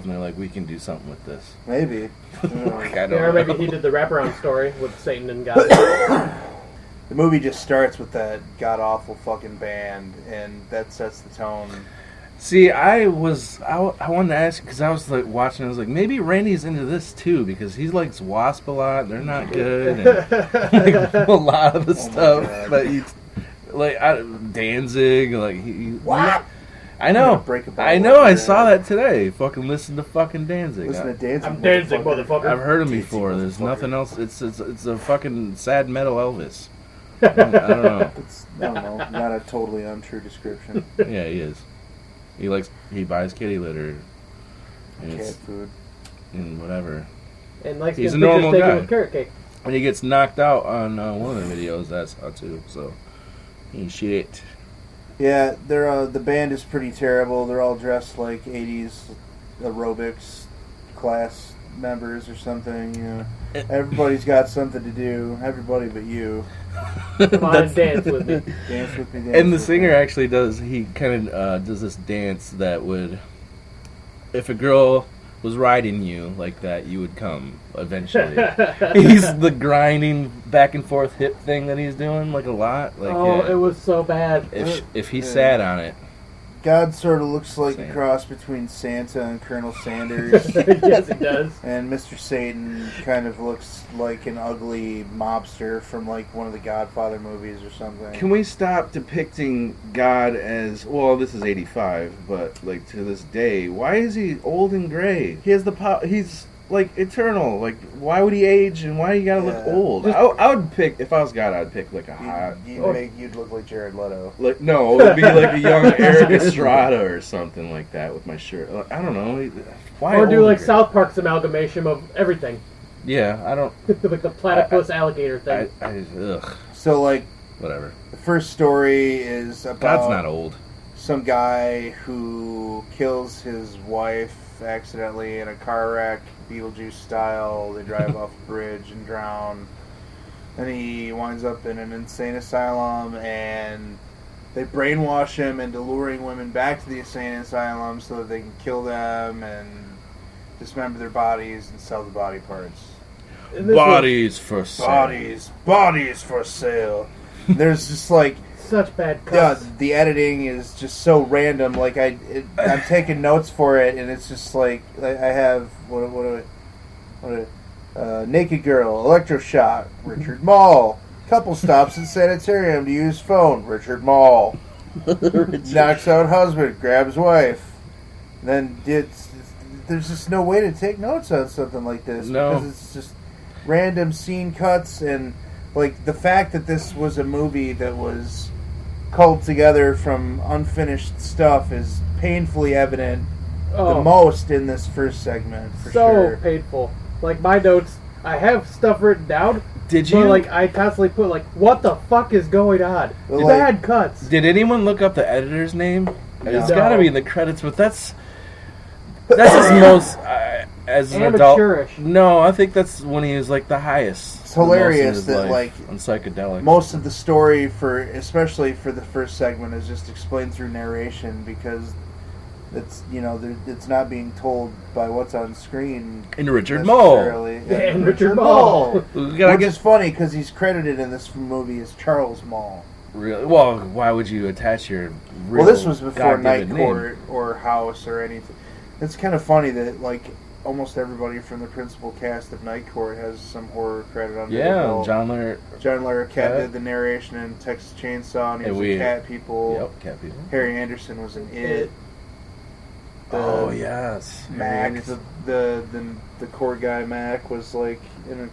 himself, and they're like, we can do something with this. Maybe. Like, I don't Or maybe know. he did the wraparound story with Satan and God. The movie just starts with that god-awful fucking band, and that sets the tone. See, I wanted to ask, because I was like watching, I was like, maybe Randy's into this too, because he likes Wasp a lot, they're not good, and like, a lot of the stuff that he, like, Danzig, like, What? I know, Break a I know, I saw that today, fucking listen to fucking Danzig. Listen to Danzig. I'm Danzig, motherfucker. I've heard him before, there's nothing else, it's a fucking sad metal Elvis. I don't know. It's, I don't know, not a totally untrue description. Yeah, he is. He buys kitty litter. And Cat food. And whatever. And likes He's getting a normal pictures taken guy. with carrot cake. And he gets knocked out on one of the videos that's how too, so he shit. Yeah, they're the band is pretty terrible. They're all dressed like 80s aerobics class members or something, you know. Everybody's got something to do. Everybody but you. Come on and dance with me. Dance with me, dance And the with singer me. actually he kind of does this dance that would, if a girl was riding you like that, you would come eventually. He's the grinding back and forth hip thing that he's doing like a lot. Like, Oh, it was so bad. if he sat on it. God sort of looks like Same. a cross between Santa and Colonel Sanders. Yes, he does. And Mr. Satan kind of looks like an ugly mobster from like one of the Godfather movies or something. Can we stop depicting God as, well, this is 85, but like to this day, why is he old and gray? He has he's like eternal. Like, why would he age and why do you gotta look Yeah. old? I would pick, if I was God, I'd pick like a hot, You'd look like Jared Leto. like, no, it would be like a young Eric Estrada or something like that with my shirt. Like, I don't know. Why Or do old like and gray? South Park's amalgamation of everything. Yeah, I don't, Like the platypus alligator thing. ugh, So like whatever. the first story is about God's not old. some guy who kills his wife accidentally in a car wreck, Beetlejuice style. They drive off a bridge and drown. And he winds up in an insane asylum, and they brainwash him into luring women back to the insane asylum so that they can kill them and dismember their bodies and sell the body parts. And this Bodies for sale. Bodies for sale. There's just like, was such bad yeah, cuts. the editing is just so random. Like I'm taking notes for it, and it's just like I have naked girl, electroshock, Richard Mall, couple stops at sanitarium to use phone, Richard Mall, knocks out husband, grabs wife. Then there's just no way to take notes on something like this because it's just random scene cuts, and like the fact that this was a movie that was culled together from unfinished stuff is painfully evident the most in this first segment, for sure. So painful. Like my notes, I have stuff written down. Did But you? like I constantly put like, what the fuck is going on? Well, Bad cuts. Did anyone look up the editor's name? It's No. got to be in the credits, but that's his most as an adult. Amateurish. No, I think that's when he was like the highest. It's hilarious the most in that his life like on psychedelic. most of the story especially for the first segment, is just explained through narration because it's it's not being told by what's on screen. And Richard Mole. necessarily. And Richard Mole. Gotta Which get is funny because he's credited in this movie as Charles Mole. really. Well, why would you attach your real Well, this was before God-given Night name? Court or House or anything. It's kind of funny that like almost everybody from the principal cast of Night Court has some horror credit under their Yeah, belt. John Larroquette. John Larroquette did the narration in Texas Chainsaw, and he was in Cat People. Yep, Cat People. Harry Anderson was in It. Oh yes, Mac, the core guy Mac was like in an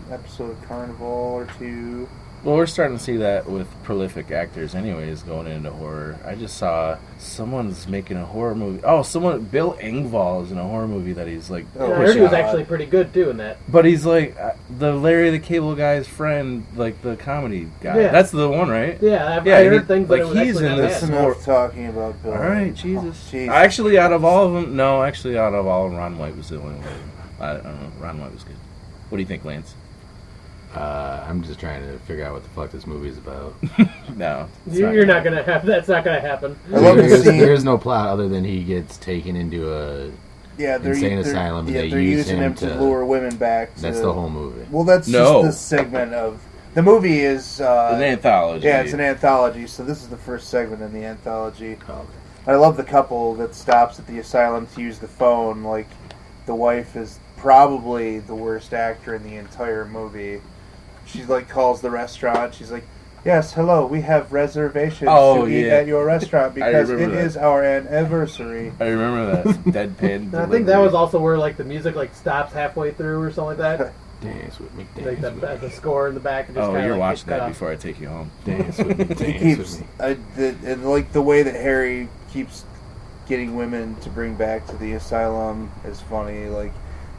episode of Carnival or two. Well, we're starting to see that with prolific actors anyways going into horror. I just saw someone's making a horror movie. Oh, Bill Engvall is in a horror movie that he's like I heard pushing he was out. actually pretty good too in that. But he's like the Larry the Cable Guy's friend, like the comedy guy. Yeah. That's the one, right? Yeah, I he- heard things, but like it was he's actually in not this bad. That's more. enough talking about Bill. All right, Jesus. Oh, Jesus. Actually, out of all of them, out of all, Ron White was the only one. I don't know. Ron White was good. What do you think, Lance? I'm just trying to figure out what the fuck this movie is about. No, it's You're not gonna have. That's not gonna happen. I love the scene. There's no plot other than he gets taken into a insane asylum, and they're they use using him to lure women back. That's the whole movie. Well, that's just the segment of the movie is an anthology. Yeah, it's an anthology. So this is the first segment in the anthology. Oh, okay. I love the couple that stops at the asylum to use the phone. Like, the wife is probably the worst actor in the entire movie. She like calls the restaurant. She's like, "Yes, hello. We have reservations to eat at your restaurant because it is our anniversary." I remember that deadpan. I think that was also where like the music like stops halfway through or something like that. Dance with me, Like dance with me. the score in the back. And just kinda, you're like, watching that cut before I take you home. Dance with me, He dance keeps with me. and like the way that Harry keeps getting women to bring back to the asylum is funny. Like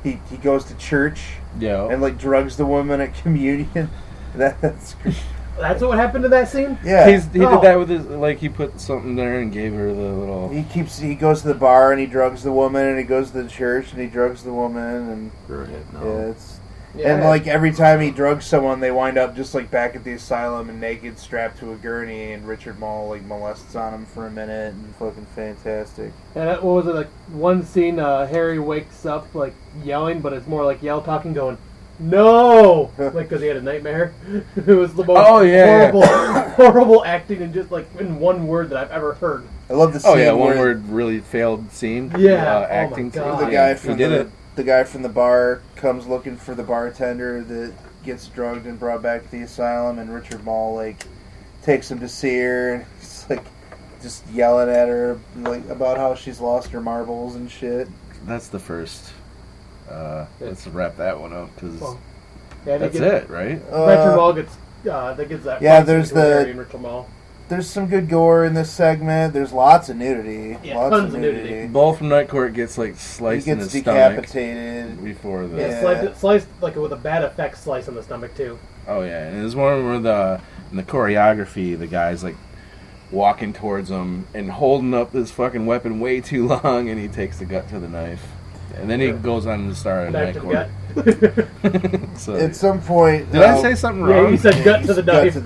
he goes to church and like drugs the woman at communion. That's great. That's what happened to that scene? Yeah. He did that with his, like, he put something there and gave her the little... He goes to the bar and he drugs the woman, and he goes to the church and he drugs the woman, and and like every time he drugs someone, they wind up just like back at the asylum and naked, strapped to a gurney, and Richard Mall like molests on him for a minute, and fucking fantastic. And what was it, like one scene Harry wakes up like yelling, but it's more like yell talking going, "No!" Like because he had a nightmare. It was the most horrible acting and just like in one word that I've ever heard. I love the scene. One word really failed scene. Yeah, acting. Oh my God. The guy from the bar comes looking for the bartender that gets drugged and brought back to the asylum, and Richard Mall like takes him to see her, and he's like just yelling at her like about how she's lost her marbles and shit. That's the first. Let's wrap that one up because that's it, right? Richard Mall gets that gets that. Yeah, there's Harry and Richard Mall. There's some good gore in this segment. There's lots of nudity. Yeah, lots tons of nudity. Bull from Night Court gets like sliced in his decapitated stomach before the. Yeah, sliced like with a bad effect slice in the stomach too. Oh yeah, and there's one where in the choreography the guy's like walking towards him and holding up this fucking weapon way too long, and he takes the gut to the knife, and then he goes on to star in Night Court. So, at some point, did I say something wrong? Yeah, you said gut to the knife.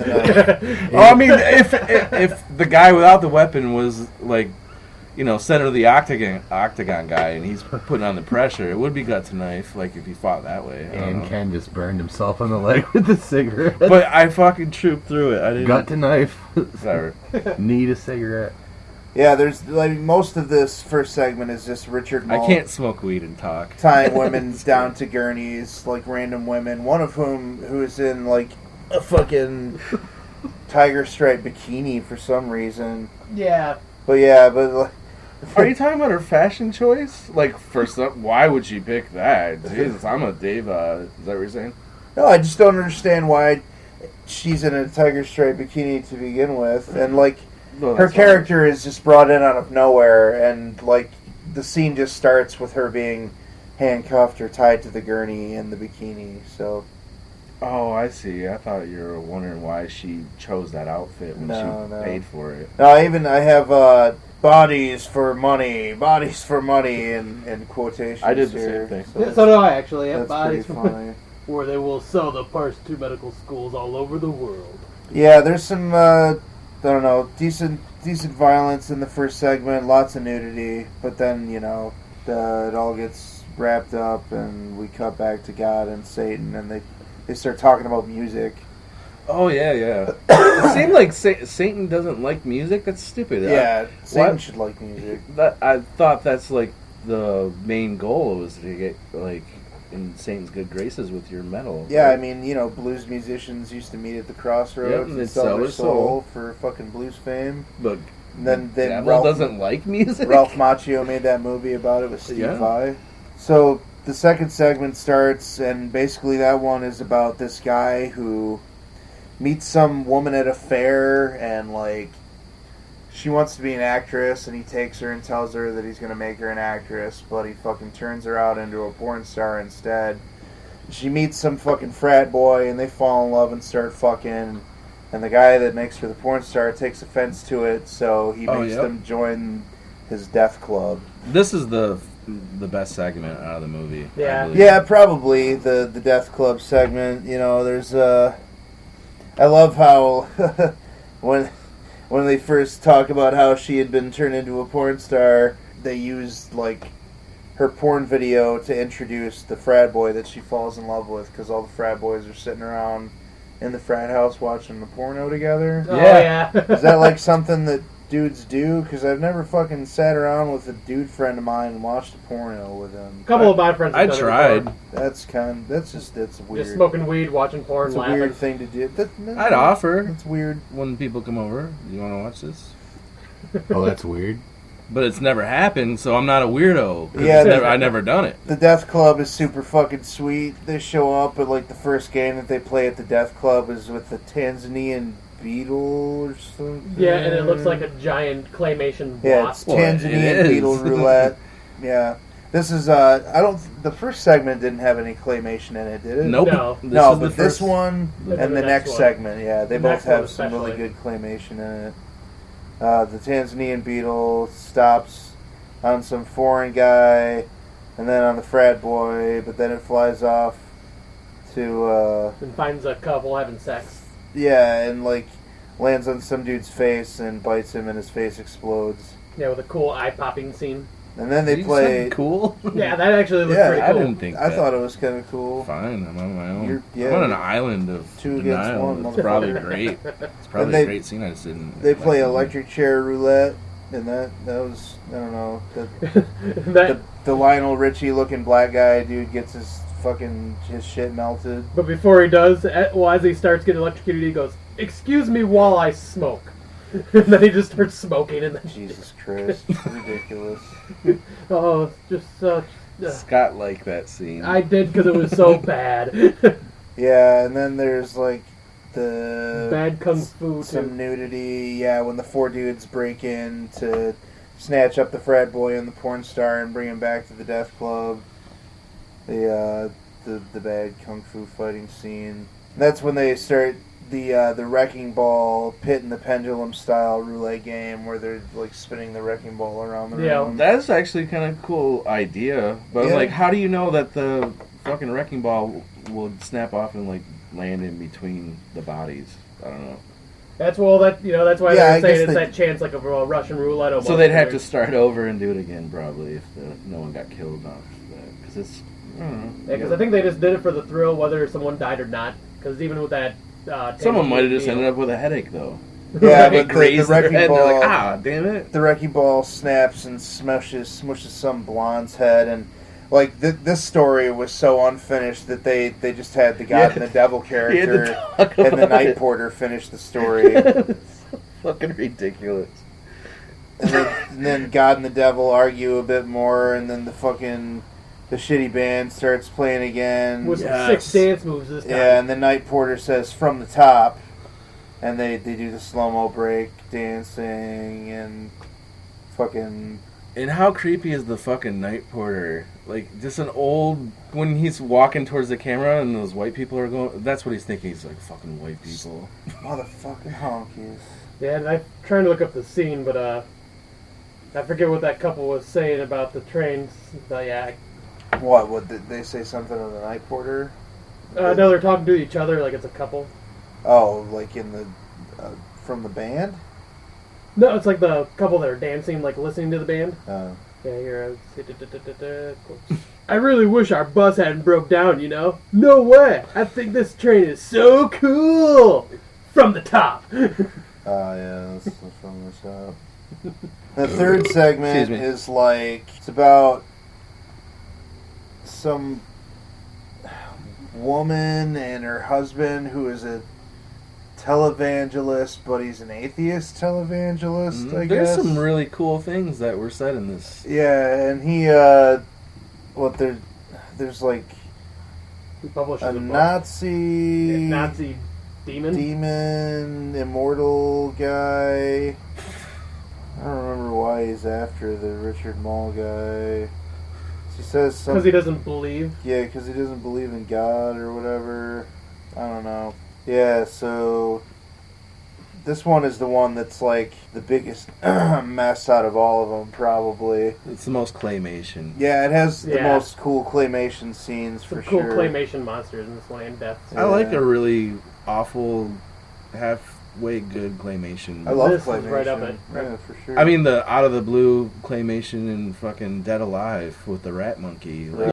Oh, I mean, if the guy without the weapon was like, center of the octagon guy, and he's putting on the pressure, it would be gut to knife. Like if he fought that way. And Ken just burned himself on the leg with a cigarette. But I fucking trooped through it. I didn't. Gut to knife. Sorry. Need a cigarette. Yeah, there's like most of this first segment is just Richard Mall. I can't smoke weed and talk. Tying women down to gurneys, like random women. One of who is in like a fucking tiger stripe bikini for some reason. Yeah. But like, are you talking about her fashion choice? Like, first up, why would she pick that? Jesus, I'm a Dave. Is that what you're saying? No, I just don't understand why she's in a tiger stripe bikini to begin with, and like. Her character is just brought in out of nowhere, and like the scene just starts with her being handcuffed or tied to the gurney in the bikini. So, oh, I see. I thought you were wondering why she chose that outfit when she paid for it. No, I have bodies for money in quotations. I did the here, same thing. So, so do I actually. Have that's bodies pretty funny. Where they will sell the parts to medical schools all over the world. Yeah, there's some. I don't know, decent violence in the first segment, lots of nudity, but then, it all gets wrapped up and we cut back to God and Satan and they start talking about music. Oh, yeah. It seemed like Satan doesn't like music? That's stupid. Yeah, Satan should like music. I thought that's like the main goal was to get like in Satan's good graces with your metal. Yeah, right? I mean, blues musicians used to meet at the crossroads and and sell their soul for fucking blues fame. But then Ralph doesn't like music? Ralph Macchio made that movie about it with Steve Vai. So the second segment starts, and basically that one is about this guy who meets some woman at a fair, and like she wants to be an actress, and he takes her and tells her that he's going to make her an actress, but he fucking turns her out into a porn star instead. She meets some fucking frat boy, and they fall in love and start fucking, and the guy that makes her the porn star takes offense to it, so he makes them join his death club. This is the best segment out of the movie. Yeah, probably the death club segment. There's I love how when they first talk about how she had been turned into a porn star, they used like her porn video to introduce the frat boy that she falls in love with, because all the frat boys are sitting around in the frat house watching the porno together. Oh, yeah. Is that like something that dudes do? Because I've never fucking sat around with a dude friend of mine and watched a porno with him. A couple of my friends have I done it tried. before. That's weird. Just smoking weed, watching porn, It's a laughing. weird thing to do. I'd offer That's weird. when people come over. You want to watch this? Oh, that's weird. But it's never happened, so I'm not a weirdo. 'Cause Yeah, I never done it. The Death Club is super fucking sweet. They show up, but like the first game that they play at the Death Club is with the Tanzanian beetle or something. Yeah, and it looks like a giant claymation Yeah, it's wasp. Well, it Tanzanian is. beetle roulette. Yeah, this is the first segment didn't have any claymation in it, did it? Nope. No. This No, is the but this first one And and the the next next one. segment, yeah, they The both next one have some really especially. good claymation in it. The Tanzanian beetle stops on some foreign guy, and then on the frat boy, but then it flies off to And finds a couple having sex. and like lands on some dude's face and bites him, and his face explodes. Yeah, with a cool eye-popping scene. And then they You play. said cool. Yeah, that actually looks Yeah, pretty I cool. didn't think. I that. thought it was kind of cool. Fine, I'm on my own. Yeah. I'm on an island of Two against denial. one, It's probably motherfucker. great. It's probably they- a great scene. I just didn't. They play electric chair roulette, and that was, I don't know, the Lionel Richie looking black guy dude gets his shit melted. But before he does, as he starts getting electrocuted, he goes, "Excuse me while I smoke." And then he just starts smoking, and then Jesus Christ, ridiculous. oh, just such. Scott liked that scene. I did because it was so bad. Yeah, and then there's like the Bad kung fu some too. nudity. Yeah, when the four dudes break in to snatch up the frat boy and the porn star and bring him back to the death club. The bad kung fu fighting scene. And that's when they start the wrecking ball pit and the pendulum style roulette game where they're like spinning the wrecking ball around the Yeah. room. That's actually kind of cool idea, but Yeah. like, how do you know that the fucking wrecking ball will snap off and like land in between the bodies? I don't know. That's that's why Yeah, I they're saying guess it's they- that chance like of a Russian roulette. Almost. So they'd have to start over and do it again, probably, if no one got killed off that. Because it's, I don't know. Yeah, because I think they just did it for the thrill, whether someone died or not. Because even with that, Someone might have just ended up with a headache, though. Yeah, They but the grazed their wrecking head, and they're like, ball, ah, damn it. the wrecking ball snaps and smushes some blonde's head, and like this story was so unfinished that they just had the God and the Devil character talk and the about Night it. Porter finish the story, Fucking ridiculous. and then God and the Devil argue a bit more, and then the shitty band starts playing again. with Yes. 6 dance moves this time. Yeah, and the Night Porter says from the top, and they do the slow-mo break dancing and fucking. And how creepy is the fucking night porter? Like, just an old... When he's walking towards the camera and those white people are going... That's what he's thinking. He's like, fucking white people. Motherfucking honkies. Yeah, and I'm trying to look up the scene, but I forget what that couple was saying about the trains. But yeah, What? What did they say something on the Night Porter? no, they're talking to each other like it's a couple. Oh, like in the from the band? No, it's like the couple that are dancing, like listening to the band. Oh. Yeah, here I really wish our bus hadn't broke down, you know? No way! I think this train is so cool! From the top! Yeah, that's from the top. The third segment Excuse me. is like it's about some woman and her husband who is a televangelist, but he's an atheist televangelist, I There's guess. some really cool things that were said in this. Yeah, and he there's like He publishes a a book. Nazi Nazi demon? immortal guy. I don't remember why he's after the Richard Mall guy. He says something. Because he doesn't believe. Yeah, because he doesn't believe in God or whatever. I don't know. Yeah, so this one is the one that's like the biggest mess out of all of them, probably. It's the most claymation. Yeah, it has the Yeah. most cool claymation scenes for Some cool sure. claymation monsters in this land death. I like Yeah. a really awful half way good claymation. I love This is claymation. right up it. Yeah, for sure. I mean, the out of the blue claymation in fucking Dead Alive with the rat monkey. Like,